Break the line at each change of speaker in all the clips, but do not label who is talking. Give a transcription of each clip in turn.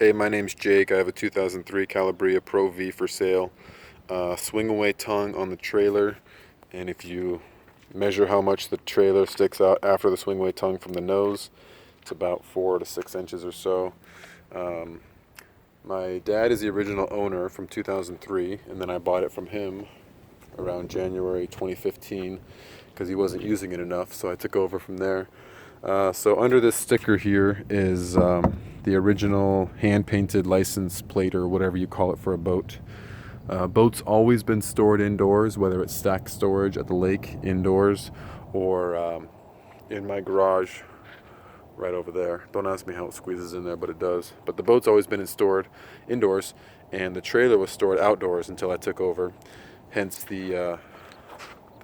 Hey, my name's Jake. I have a 2003 Calabria Pro V for sale. Swing away tongue on the trailer, and if you measure how much the trailer sticks out after the swing away tongue from the nose, it's about 4 to 6 inches or so. Um, my dad is the original owner from 2003, and then I bought it from him around January 2015 because he wasn't using it enough, so I took over from there. So under this sticker here is the original hand-painted license plate or whatever you call it for a boat. Boat's always been stored indoors, whether it's stacked storage at the lake indoors or in my garage right over there. Don't ask me how it squeezes in there, but it does. But the boat's always been stored indoors, and the trailer was stored outdoors until I took over. Hence the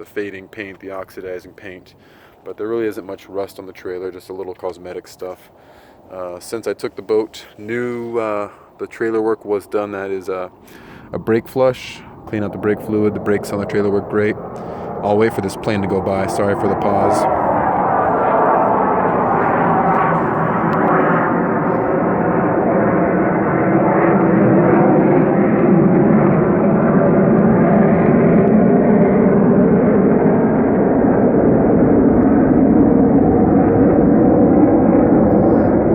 fading paint, the oxidizing paint. But there really isn't much rust on the trailer, just a little cosmetic stuff. Since I took the boat new, the trailer work was done. That is a brake flush, clean out the brake fluid. The brakes on the trailer work great. I'll wait for this plane to go by. Sorry for the pause.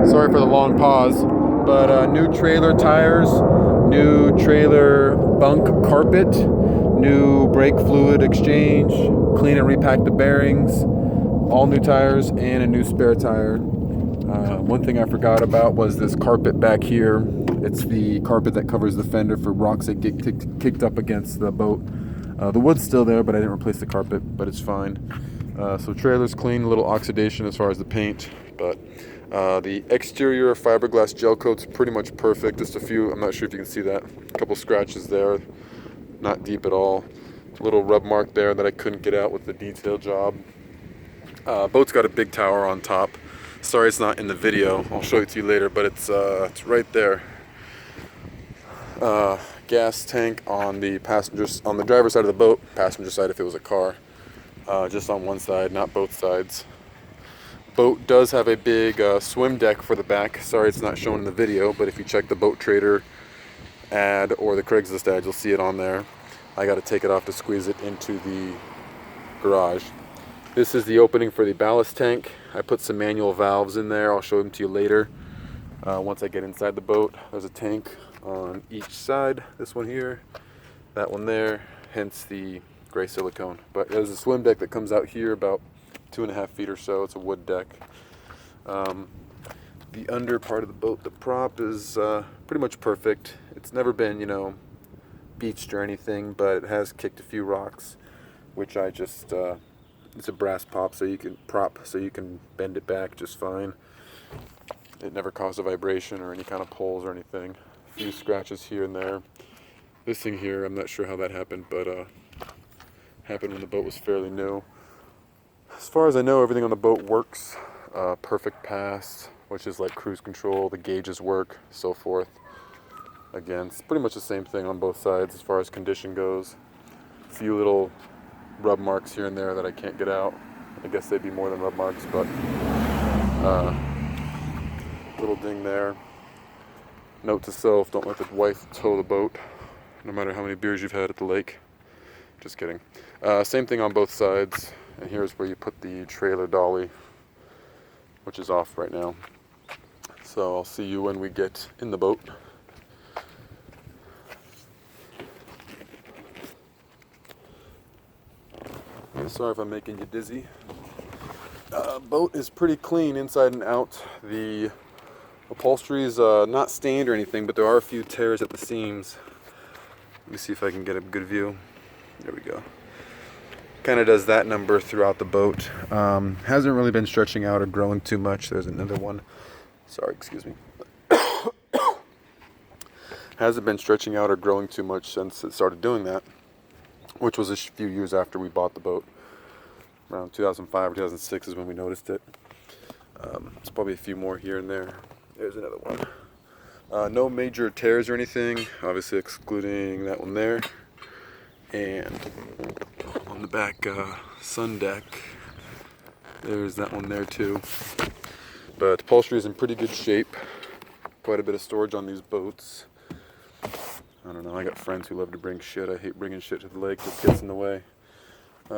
Sorry for the long pause, but new trailer tires, new trailer bunk carpet, new brake fluid exchange, clean and repack the bearings, all new tires, and a new spare tire. One thing I forgot about was this carpet back here. It's the carpet that covers the fender for rocks that get kicked up against the boat. The wood's still there, but I didn't replace the carpet, but it's fine. So trailer's clean, a little oxidation as far as the paint, but the exterior fiberglass gel coat's pretty much perfect. Just a few, I'm not sure if you can see that, a couple scratches there, not deep at all. A little rub mark there that I couldn't get out with the detail job. Boat's got a big tower on top. Sorry it's not in the video, I'll show it to you later, but it's right there. Gas tank on the on the driver's side of the boat, passenger side if it was a car. Just on one side, not both sides. Boat does have a big swim deck for the back. Sorry it's not shown in the video, but if you check the Boat Trader ad or the Craigslist ad, you'll see it on there. I got to take it off to squeeze it into the garage. This is the opening for the ballast tank. I put some manual valves in there. I'll show them to you later. Once I get inside the boat, there's a tank on each side. This one here, that one there, hence the gray silicone. But there's a swim deck that comes out here about 2.5 feet or so. It's a wood deck. The under part of the boat, the prop, is pretty much perfect. It's never been, beached or anything, but it has kicked a few rocks, which I just, it's a brass prop, so you can bend it back just fine. It never caused a vibration or any kind of pulls or anything. A few scratches here and there. This thing here, I'm not sure how that happened, but happened when the boat was fairly new. As far as I know, everything on the boat works. Perfect pass, which is like cruise control, the gauges work, so forth. Again, it's pretty much the same thing on both sides as far as condition goes. A few little rub marks here and there that I can't get out. I guess they'd be more than rub marks, but little ding there. Note to self, don't let the wife tow the boat, no matter how many beers you've had at the lake. Just kidding. Same thing on both sides. And here's where you put the trailer dolly, which is off right now. So I'll see you when we get in the boat. Sorry if I'm making you dizzy. Boat is pretty clean inside and out. The upholstery is not stained or anything, but there are a few tears at the seams. Let me see if I can get a good view. There we go. Kind of does that number throughout the boat. Hasn't really been stretching out or growing too much. There's another one. Sorry, excuse me. Hasn't been stretching out or growing too much since it started doing that, which was a few years after we bought the boat. Around 2005 or 2006 is when we noticed it. It's probably a few more here and there. There's another one. No major tears or anything, obviously excluding that one there. And on the back sun deck, there's that one there too. But upholstery is in pretty good shape. quite a bit of storage on these boats. I don't know, I got friends who love to bring shit. I hate bringing shit to the lake, just gets in the way.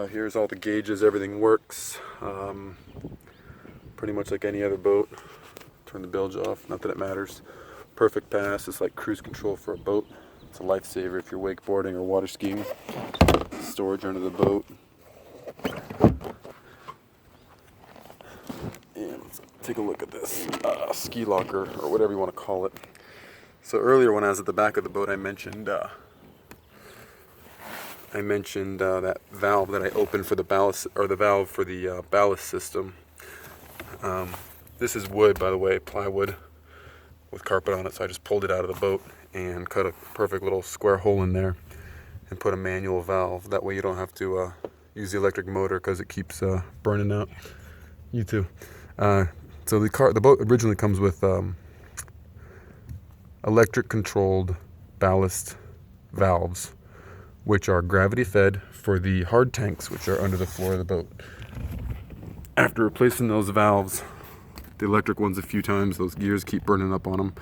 Here's all the gauges, everything works. Pretty much like any other boat. Turn the bilge off, not that it matters. Perfect pass, it's like cruise control for a boat. It's a lifesaver if you're wakeboarding or water skiing. Storage under the boat. And let's take a look at this ski locker, or whatever you want to call it. So earlier when I was at the back of the boat, I mentioned that valve that I opened for the ballast, or the valve for the ballast system. This is wood, by the way, plywood with carpet on it, so I just pulled it out of the boat and cut a perfect little square hole in there and put a manual valve. That way you don't have to use the electric motor because it keeps burning out. You too. So the boat originally comes with electric controlled ballast valves, which are gravity fed for the hard tanks, which are under the floor of the boat. After replacing those valves, the electric ones a few times, those gears keep burning up on them.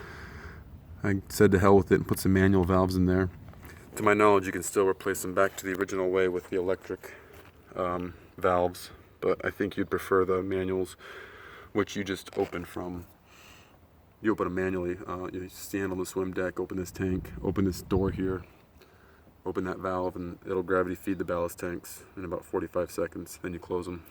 I said to hell with it and put some manual valves in there. To my knowledge, you can still replace them back to the original way with the electric valves, but I think you'd prefer the manuals, which you just open from. You open them manually. You stand on the swim deck, open this tank, open this door here, open that valve, and it'll gravity feed the ballast tanks in about 45 seconds. Then you close them.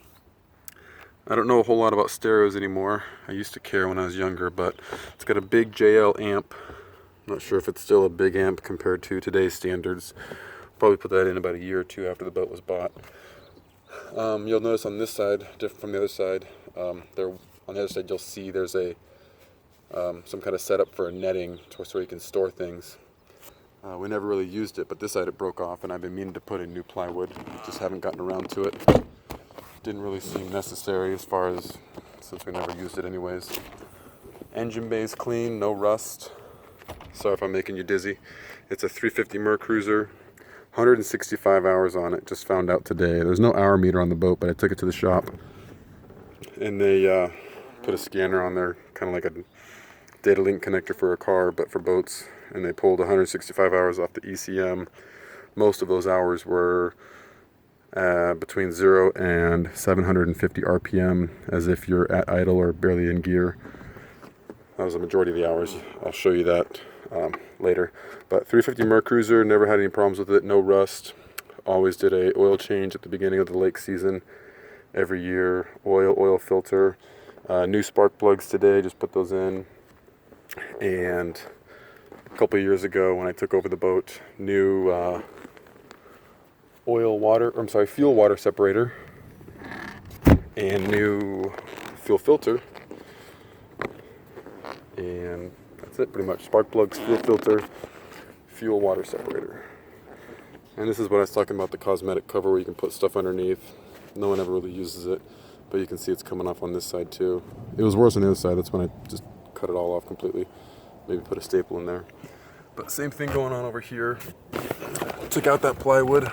I don't know a whole lot about stereos anymore. I used to care when I was younger, but it's got a big JL amp. I'm not sure if it's still a big amp compared to today's standards. Probably put that in about a year or two after the boat was bought. You'll notice on this side, different from the other side, on the other side you'll see there's a some kind of setup for a netting so you can store things. We never really used it, but this side it broke off, and I've been meaning to put in new plywood. Just haven't gotten around to it. Didn't really seem necessary since we never used it anyways. Engine bay's clean, no rust. Sorry if I'm making you dizzy. It's a 350 Mercruiser, 165 hours on it. Just found out today. There's no hour meter on the boat, but I took it to the shop, and they put a scanner on there, kind of like a data link connector for a car, but for boats. And they pulled 165 hours off the ECM. Most of those hours were between 0 and 750 RPM, as if you're at idle or barely in gear. That was the majority of the hours. I'll show you that later. But 350 Mercruiser, never had any problems with it, no rust. Always did a oil change at the beginning of the lake season every year. Oil filter. New spark plugs today, just put those in. And a couple of years ago when I took over the boat, new fuel water separator and new fuel filter, and that's it pretty much. Spark plugs, fuel filter, fuel water separator. And this is what I was talking about, the cosmetic cover where you can put stuff underneath. No one ever really uses it, but you can see it's coming off on this side too. It was worse on the other side. That's when I just cut it all off completely. Maybe put a staple in there. But same thing going on over here. Took out that plywood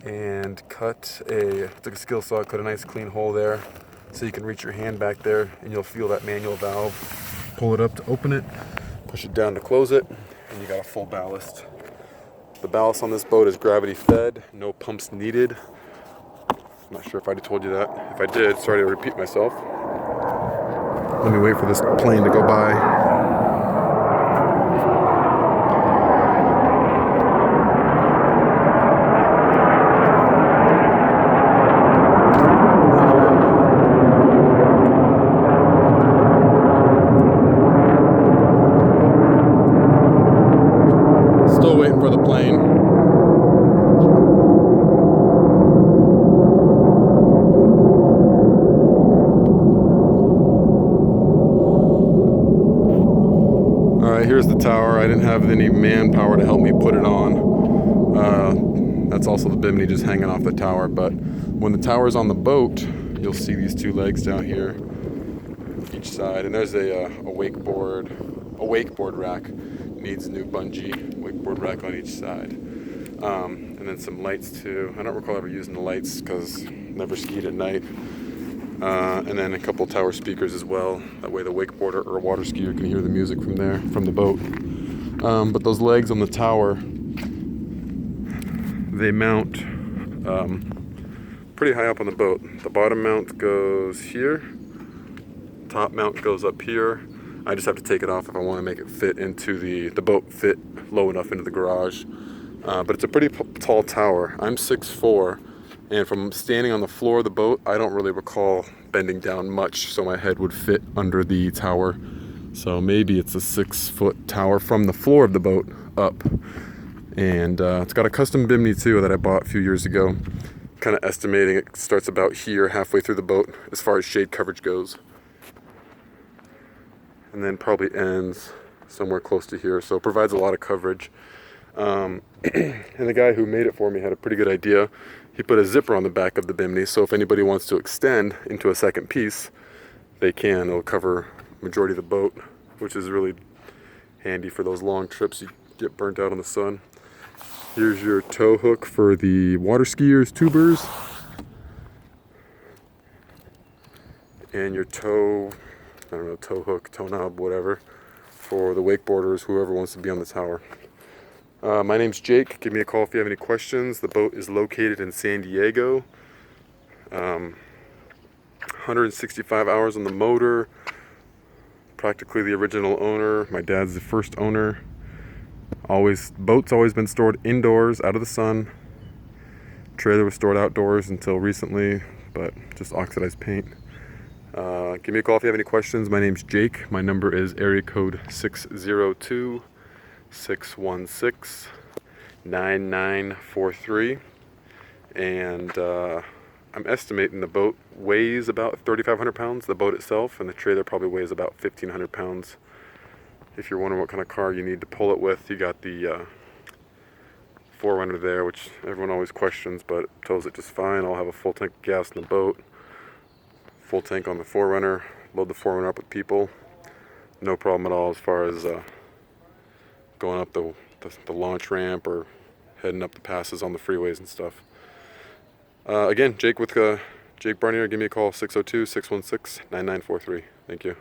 and took a skill saw, cut a nice clean hole there so you can reach your hand back there and you'll feel that manual valve. Pull it up to open it, push it down to close it, and you got a full ballast. The ballast on this boat is gravity fed, no pumps needed. I'm not sure if I told you that. If I did, sorry to repeat myself. Let me wait for this plane to go by. Still waiting for the plane. Alright, here's the tower. I didn't have any manpower to help me put it on. That's also the bimini just hanging off the tower, but when the tower's on the boat, you'll see these two legs down here each side, and there's a wakeboard rack. Needs new bungee wakeboard rack on each side, and then some lights too. I don't recall ever using the lights because never skied at night. And then a couple tower speakers as well. That way the wakeboarder or a water skier can hear the music from there, from the boat. But those legs on the tower, they mount pretty high up on the boat. The bottom mount goes here, top mount goes up here. I just have to take it off if I want to make it fit into the boat fit low enough into the garage. But it's a pretty tall tower. I'm 6'4", and from standing on the floor of the boat, I don't really recall bending down much so my head would fit under the tower. So maybe it's a 6-foot tower from the floor of the boat up. And it's got a custom bimini too that I bought a few years ago. Kind of estimating it starts about here, halfway through the boat, as far as shade coverage goes. And then probably ends somewhere close to here, so it provides a lot of coverage. And the guy who made it for me had a pretty good idea. He put a zipper on the back of the bimini, so if anybody wants to extend into a second piece, they can. It'll cover majority of the boat, which is really handy for those long trips you get burnt out on the sun. Here's your tow hook for the water skiers, tubers. And your tow hook, tow knob, whatever, for the wakeboarders, whoever wants to be on the tower. My name's Jake. Give me a call if you have any questions. The boat is located in San Diego. 165 hours on the motor. Practically the original owner. My dad's the first owner. Boat's always been stored indoors, out of the sun. Trailer was stored outdoors until recently, but just oxidized paint. Give me a call if you have any questions. My name's Jake. My number is area code 602-616-9943. And I'm estimating the boat weighs about 3,500 pounds, the boat itself, and the trailer probably weighs about 1,500 pounds. If you're wondering what kind of car you need to pull it with, you got the 4Runner there, which everyone always questions, but tows it just fine. I'll have a full tank of gas in the boat, full tank on the 4Runner, load the 4Runner up with people. No problem at all as far as going up the launch ramp or heading up the passes on the freeways and stuff. Again, Jake Barnier, give me a call, 602-616-9943. Thank you.